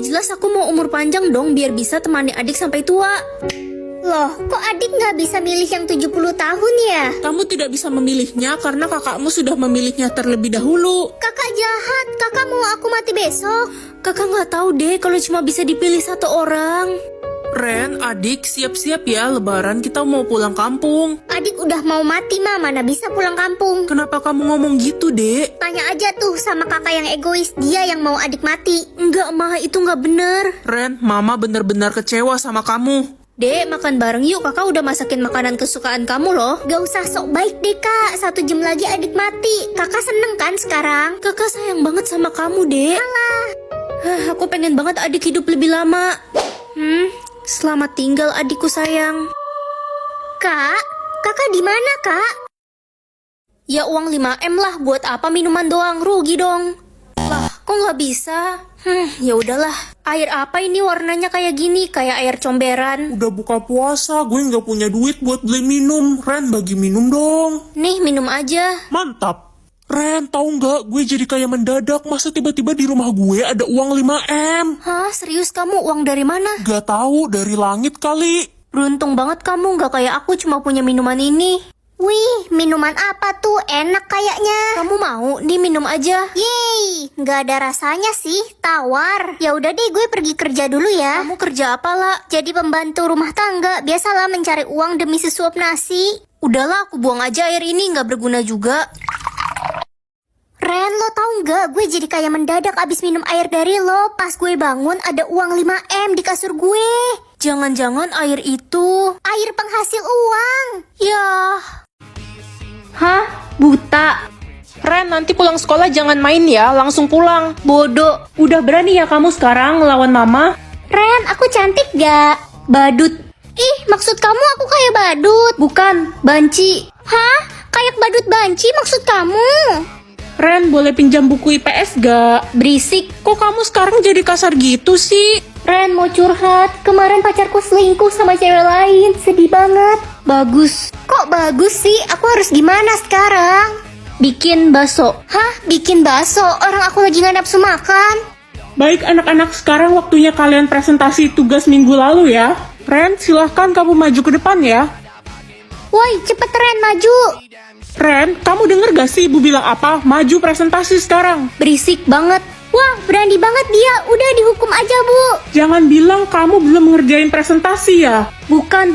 jelas aku mau umur panjang dong biar bisa temani adik sampai tua. Loh, kok adik nggak bisa milih yang 70 tahun ya? Kamu tidak bisa memilihnya karena kakakmu sudah memilihnya terlebih dahulu. Kakak jahat, kakak mau aku mati besok. Kakak nggak tahu deh kalau cuma bisa dipilih satu orang. Ren, adik, siap-siap ya, lebaran kita mau pulang kampung. Adik udah mau mati mah, mana bisa pulang kampung. Kenapa kamu ngomong gitu, Dek? Tanya aja tuh sama kakak yang egois, dia yang mau adik mati. Enggak, Ma, itu nggak bener. Ren, Mama benar-benar kecewa sama kamu. Dek, makan bareng yuk, kakak udah masakin makanan kesukaan kamu loh. Gak usah sok baik deh kak, 1 jam lagi adik mati. Kakak seneng kan sekarang? Kakak sayang banget sama kamu, Dek. Aku pengen banget adik hidup lebih lama. Selamat tinggal adikku sayang. Kak, kakak di mana kak? Ya uang 5M lah, buat apa minuman doang, rugi dong. Lah, kok nggak bisa? Ya udahlah. Air apa ini warnanya kayak gini, kayak air comberan. Udah buka puasa, gue nggak punya duit buat beli minum. Ren, bagi minum dong. Nih, minum aja. Mantap. Ren, tahu nggak? Gue jadi kayak mendadak. Masa tiba-tiba di rumah gue ada uang 5M? Hah, serius kamu? Uang dari mana? Gak tahu, dari langit kali. Beruntung banget kamu, nggak kayak aku cuma punya minuman ini. Wih, minuman apa tuh? Enak kayaknya. Kamu mau? Nih minum aja. Yeay, nggak ada rasanya sih, tawar. Ya udah deh, gue pergi kerja dulu ya. Kamu kerja apa, La? Jadi pembantu rumah tangga, biasalah mencari uang demi sesuap nasi. Udahlah, aku buang aja air ini, nggak berguna juga. Ren, lo tau nggak? Gue jadi kayak mendadak abis minum air dari lo. Pas gue bangun ada uang 5M di kasur gue. Jangan-jangan air itu... Air penghasil uang. Ya... Hah? Buta? Ren, nanti pulang sekolah jangan main ya, langsung pulang. Bodoh. Udah berani ya kamu sekarang ngelawan mama? Ren, aku cantik gak? Badut. Ih, maksud kamu aku kayak badut? Bukan, banci. Hah? Kayak badut banci maksud kamu? Ren, boleh pinjam buku IPS gak? Berisik. Kok kamu sekarang jadi kasar gitu sih? Ren, mau curhat. Kemarin pacarku selingkuh sama cewek lain. Sedih banget. Bagus. Kok bagus sih? Aku harus gimana sekarang? Bikin bakso. Hah? Bikin bakso? Orang aku lagi gak nafsu makan. Baik anak-anak, sekarang waktunya kalian presentasi tugas minggu lalu ya. Ren, silahkan kamu maju ke depan ya. Woi, cepet Ren, maju. Ren, kamu denger gak sih ibu bilang apa? Maju presentasi sekarang. Berisik banget. Wah, berani banget dia. Udah dihukum aja, Bu. Jangan bilang kamu belum ngerjain presentasi ya. Bukan.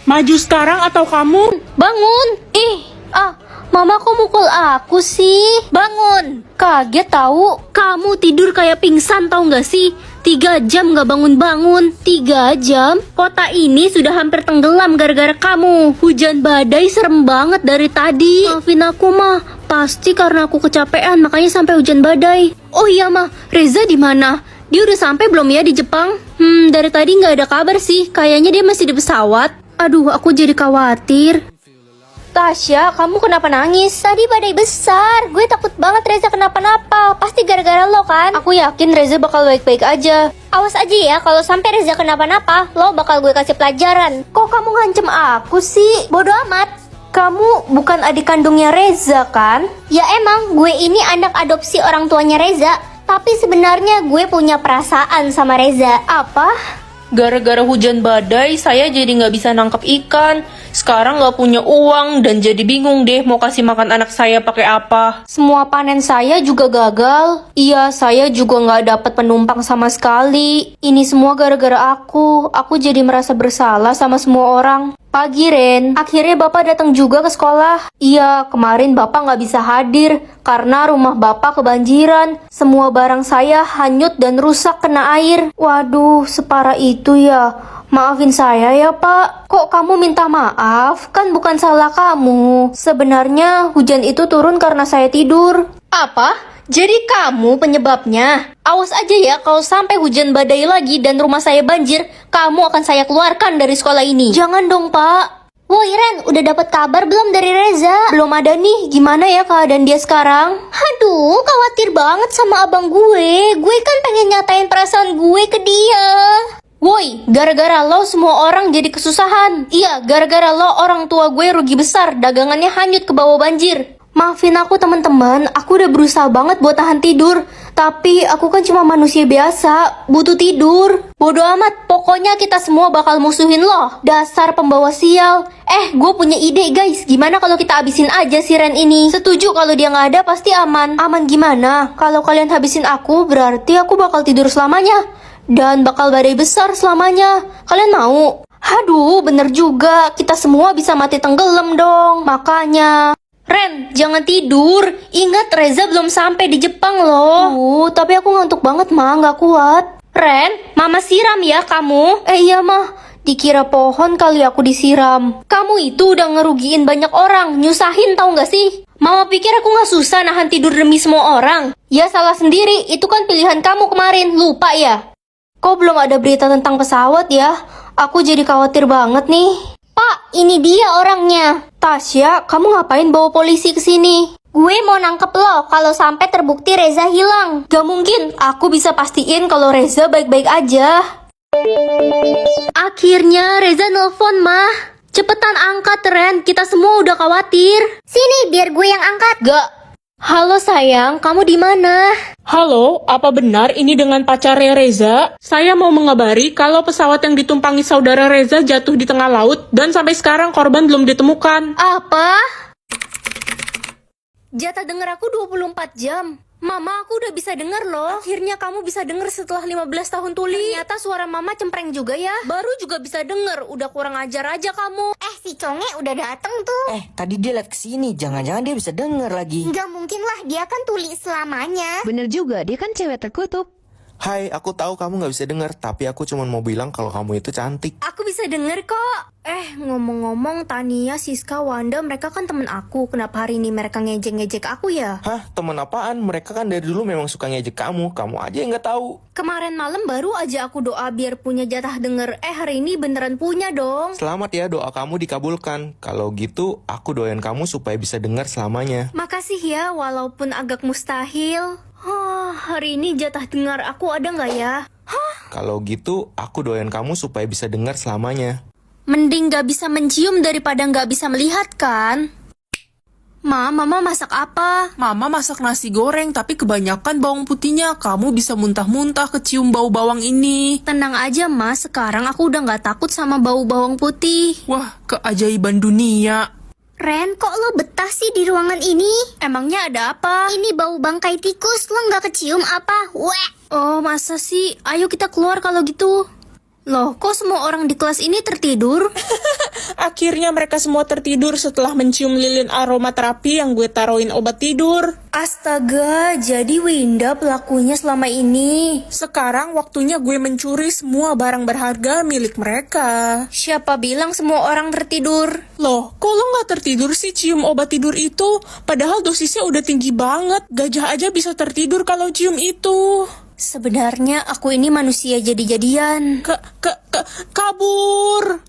Maju sekarang atau kamu... Bangun. Mama kok mukul aku sih? Bangun. Kaget tahu. Kamu tidur kayak pingsan tahu nggak sih? 3 jam nggak bangun-bangun. 3 jam? Kota ini sudah hampir tenggelam gara-gara kamu. Hujan badai serem banget dari tadi. Maafin aku mah. Pasti karena aku kecapean makanya sampai hujan badai. Oh iya mah, Reza di mana? Dia udah sampai belum ya di Jepang? Dari tadi nggak ada kabar sih. Kayaknya dia masih di pesawat. Aduh, aku jadi khawatir. Tasya, kamu kenapa nangis? Tadi badai besar. Gue takut banget Reza kenapa-napa. Pasti gara-gara lo kan? Aku yakin Reza bakal baik-baik aja. Awas aja ya, kalau sampai Reza kenapa-napa, lo bakal gue kasih pelajaran. Kok kamu ngancem aku sih? Bodoh amat. Kamu bukan adik kandungnya Reza kan? Ya emang, gue ini anak adopsi orang tuanya Reza. Tapi sebenarnya gue punya perasaan sama Reza. Apa? Gara-gara hujan badai, saya jadi nggak bisa nangkep ikan. Sekarang nggak punya uang dan jadi bingung deh mau kasih makan anak saya pakai apa. Semua panen saya juga gagal. Iya, saya juga nggak dapat penumpang sama sekali. Ini semua gara-gara aku. Aku jadi merasa bersalah sama semua orang. Pagi, Ren. Akhirnya Bapak datang juga ke sekolah. Iya, kemarin Bapak nggak bisa hadir karena rumah Bapak kebanjiran. Semua barang saya hanyut dan rusak kena air. Waduh, separah itu ya. Maafin saya ya Pak. Kok kamu minta maaf? Kan bukan salah kamu. Sebenarnya hujan itu turun karena saya tidur. Apa? Jadi kamu penyebabnya? Awas aja ya kalau sampai hujan badai lagi dan rumah saya banjir, kamu akan saya keluarkan dari sekolah ini. Jangan dong Pak. Woi Ren, udah dapat kabar belum dari Reza? Belum ada nih, gimana ya keadaan dia sekarang? Aduh, khawatir banget sama abang gue. Gue kan pengen nyatain perasaan gue ke dia. Woi, gara-gara lo semua orang jadi kesusahan. Iya, gara-gara lo orang tua gue rugi besar, dagangannya hanyut ke bawah banjir. Maafin aku teman-teman, aku udah berusaha banget buat tahan tidur. Tapi aku kan cuma manusia biasa, butuh tidur. Bodoh amat, pokoknya kita semua bakal musuhin lo. Dasar pembawa sial. Gue punya ide guys, gimana kalau kita habisin aja si Ren ini? Setuju kalau dia nggak ada pasti aman. Aman gimana? Kalau kalian habisin aku, berarti aku bakal tidur selamanya. Dan bakal badai besar selamanya. Kalian mau? Aduh, bener juga. Kita semua bisa mati tenggelam dong. Makanya... Ren, jangan tidur. Ingat Reza belum sampai di Jepang loh. Tapi aku ngantuk banget, Ma. Nggak kuat. Ren, Mama siram ya kamu. Iya, Ma. Dikira pohon kali aku disiram. Kamu itu udah ngerugiin banyak orang. Nyusahin tau nggak sih? Mama pikir aku nggak susah nahan tidur demi semua orang. Ya salah sendiri. Itu kan pilihan kamu kemarin. Lupa ya? Kok belum ada berita tentang pesawat ya? Aku jadi khawatir banget nih. Pak, ini dia orangnya. Tasya, kamu ngapain bawa polisi ke sini? Gue mau nangkep lo kalau sampai terbukti Reza hilang. Gak mungkin, aku bisa pastiin kalau Reza baik-baik aja. Akhirnya Reza nelfon, Mah. Cepetan angkat, Ren. Kita semua udah khawatir. Sini, biar gue yang angkat. Gak. Halo sayang, kamu di mana? Halo, apa benar ini dengan pacarnya Reza? Saya mau mengabari kalau pesawat yang ditumpangi saudara Reza jatuh di tengah laut dan sampai sekarang korban belum ditemukan. Apa? Jatah denger aku 24 jam. Mama, aku udah bisa denger loh. Akhirnya kamu bisa denger setelah 15 tahun tuli. Ternyata suara mama cempreng juga ya. Baru juga bisa denger. Udah kurang ajar aja kamu. Si Conge udah dateng tuh. Tadi dia liat kesini, jangan-jangan dia bisa denger lagi. Nggak mungkin lah, dia kan tuli selamanya. Bener juga, dia kan cewek terkutuk. Hai, aku tahu kamu nggak bisa dengar, tapi aku cuma mau bilang kalau kamu itu cantik. Aku bisa denger kok. Ngomong-ngomong, Tania, Siska, Wanda, mereka kan temen aku. Kenapa hari ini mereka ngejek-ngejek aku ya? Hah, temen apaan? Mereka kan dari dulu memang suka ngejek kamu aja yang nggak tahu. Kemarin malam baru aja aku doa biar punya jatah denger. Hari ini beneran punya dong. Selamat ya, doa kamu dikabulkan. Kalau gitu, aku doain kamu supaya bisa dengar selamanya. Makasih ya, walaupun agak mustahil. Hari ini jatah dengar aku ada nggak ya? Kalau gitu, aku doain kamu supaya bisa dengar selamanya. Mending gak bisa mencium daripada gak bisa melihat kan? Mama masak apa? Mama masak nasi goreng tapi kebanyakan bawang putihnya. Kamu bisa muntah-muntah kecium bau bawang ini. Tenang aja Mas, sekarang aku udah gak takut sama bau bawang putih. Wah, keajaiban dunia. Ren, kok lo betah sih di ruangan ini? Emangnya ada apa? Ini bau bangkai tikus, lo nggak kecium apa? Weh! Oh, masa sih? Ayo kita keluar kalau gitu. Loh, kok semua orang di kelas ini tertidur? Akhirnya mereka semua tertidur setelah mencium lilin aromaterapi yang gue taruhin obat tidur. Astaga, jadi Winda pelakunya selama ini. Sekarang waktunya gue mencuri semua barang berharga milik mereka. Siapa bilang semua orang tertidur? Loh, kok lo gak tertidur sih cium obat tidur itu? Padahal dosisnya udah tinggi banget. Gajah aja bisa tertidur kalau cium itu. Sebenarnya aku ini manusia jadi-jadian. Kabur.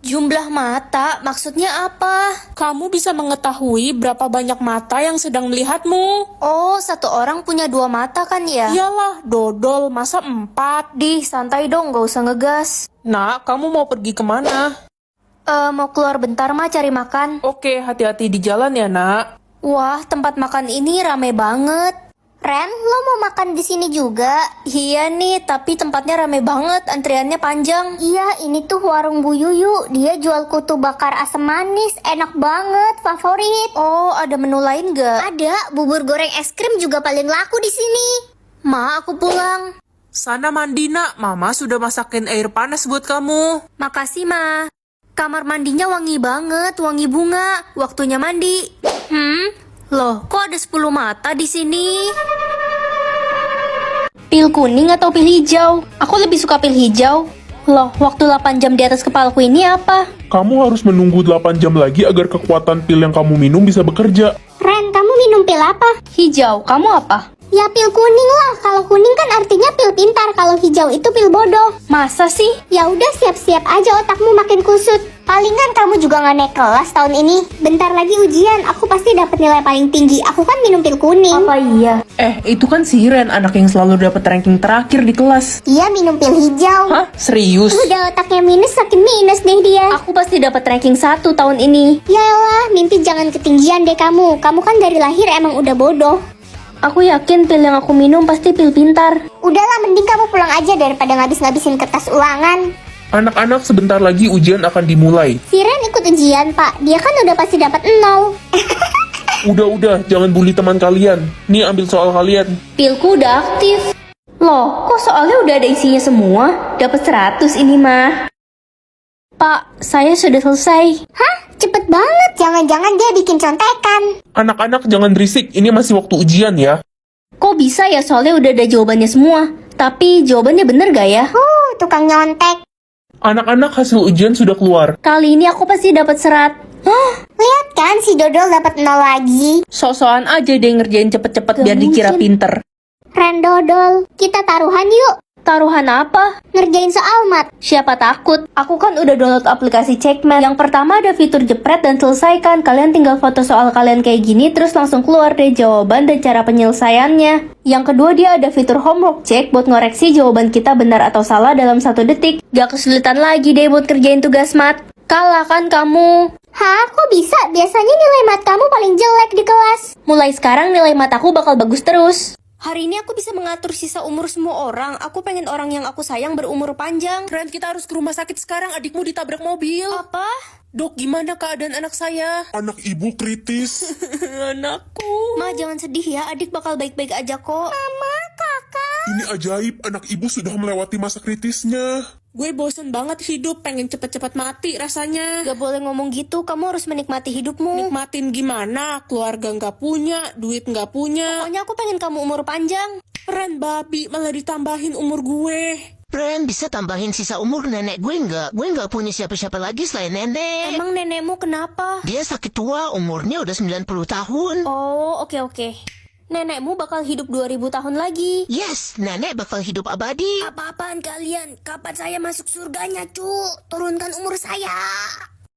Jumlah mata, maksudnya apa? Kamu bisa mengetahui berapa banyak mata yang sedang melihatmu. Oh, satu orang punya 2 mata kan ya? Iyalah, dodol, masa 4? Dih, santai dong, gak usah ngegas. Nak, kamu mau pergi kemana? Mau keluar bentar mah cari makan. Oke, hati-hati di jalan ya, nak. Wah, tempat makan ini rame banget. Ren, lo mau makan di sini juga? Iya nih, tapi tempatnya rame banget, antriannya panjang. Iya, ini tuh warung Bu Yuyu. Dia jual kutu bakar asam manis, enak banget, favorit. Oh, ada menu lain gak? Ada, bubur goreng es krim juga paling laku di sini. Ma, aku pulang. Sana mandi, nak. Mama sudah masakin air panas buat kamu. Makasih, Ma. Kamar mandinya wangi banget, wangi bunga. Waktunya mandi. Loh, kok ada 10 mata di sini? Pil kuning atau pil hijau? Aku lebih suka pil hijau. Loh, waktu 8 jam di atas kepalaku ini apa? Kamu harus menunggu 8 jam lagi agar kekuatan pil yang kamu minum bisa bekerja. Ren, kamu minum pil apa? Hijau, kamu apa? Ya pil kuning lah. Kalau kuning kan artinya pil pintar. Kalau hijau itu pil bodoh. Masa sih? Ya udah siap-siap aja otakmu makin kusut. Palingan kamu juga nggak naik kelas tahun ini. Bentar lagi ujian, aku pasti dapat nilai paling tinggi. Aku kan minum pil kuning. Apa iya? Itu kan si Ren, anak yang selalu dapat ranking terakhir di kelas. Dia minum pil hijau. Hah? Serius? Udah otaknya minus, makin minus deh dia. Aku pasti dapat ranking 1 tahun ini. Yalah, mimpi jangan ketinggian deh kamu. Kamu kan dari lahir emang udah bodoh. Aku yakin pil yang aku minum pasti pil pintar. Udahlah, mending kamu pulang aja daripada ngabis-ngabisin kertas ulangan. Anak-anak, sebentar lagi ujian akan dimulai. Si Ren ikut ujian, Pak. Dia kan udah pasti dapat 0. Udah, jangan bully teman kalian. Nih, ambil soal kalian. Pilku udah aktif. Loh, kok soalnya udah ada isinya semua? Dapat 100 ini mah. Pak, saya sudah selesai. Hah? Cepet banget. Jangan-jangan dia bikin contekan. Anak-anak, jangan berisik. Ini masih waktu ujian ya. Kok bisa ya, soalnya udah ada jawabannya semua. Tapi jawabannya bener gak ya? Tukang nyontek. Anak-anak, hasil ujian sudah keluar. Kali ini aku pasti dapat 100. Lihat kan si Dodol dapat 0 lagi. Sok-sokan aja deh ngerjain cepet-cepet biar dikira pinter. Ren Dodol, kita taruhan yuk. Taruhan apa? Ngerjain soal mat. Siapa takut? Aku kan udah download aplikasi Checkmate. Yang pertama ada fitur jepret dan selesaikan. Kalian tinggal foto soal kalian kayak gini, terus langsung keluar deh jawaban dan cara penyelesaiannya. Yang kedua dia ada fitur homework check buat ngoreksi jawaban kita benar atau salah dalam 1 detik. Gak kesulitan lagi deh buat kerjain tugas mat. Kalah kan kamu? Hah, kok bisa? Biasanya nilai mat kamu paling jelek di kelas. Mulai sekarang nilai mat aku bakal bagus terus. Hari ini aku bisa mengatur sisa umur semua orang. Aku pengen orang yang aku sayang berumur panjang. Ren, kita harus ke rumah sakit sekarang, adikmu ditabrak mobil. Apa? Dok, gimana keadaan anak saya? Anak ibu kritis. Anakku. Ma, jangan sedih ya. Adik bakal baik-baik aja kok. Ini ajaib, anak ibu sudah melewati masa kritisnya. Gue bosen banget hidup, pengen cepet-cepet mati rasanya. Gak boleh ngomong gitu. Kamu harus menikmati hidupmu. Nikmatin gimana? Keluarga nggak punya, duit nggak punya. Pokoknya aku pengen kamu umur panjang. Ren, babi, malah ditambahin umur gue. Ren, bisa tambahin sisa umur nenek gue nggak? Gue nggak punya siapa-siapa lagi selain nenek. Emang nenekmu kenapa? Dia sakit tua, umurnya udah 90 tahun. Oh, oke. Nenekmu bakal hidup 2000 tahun lagi. Yes, nenek bakal hidup abadi. Apa-apaan kalian? Kapan saya masuk surganya, cu? Turunkan umur saya.